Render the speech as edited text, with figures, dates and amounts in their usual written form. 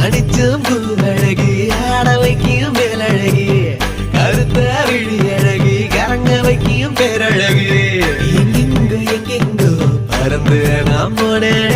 அடிச்சும் பூவழகு ஆட வைக்கும் மேலழகு கருத்த விழி அழகு கரங்க வைக்கும் பேரழகு எங்கெங்கோ எங்கெங்கோ பறந்து நாம் போனேன்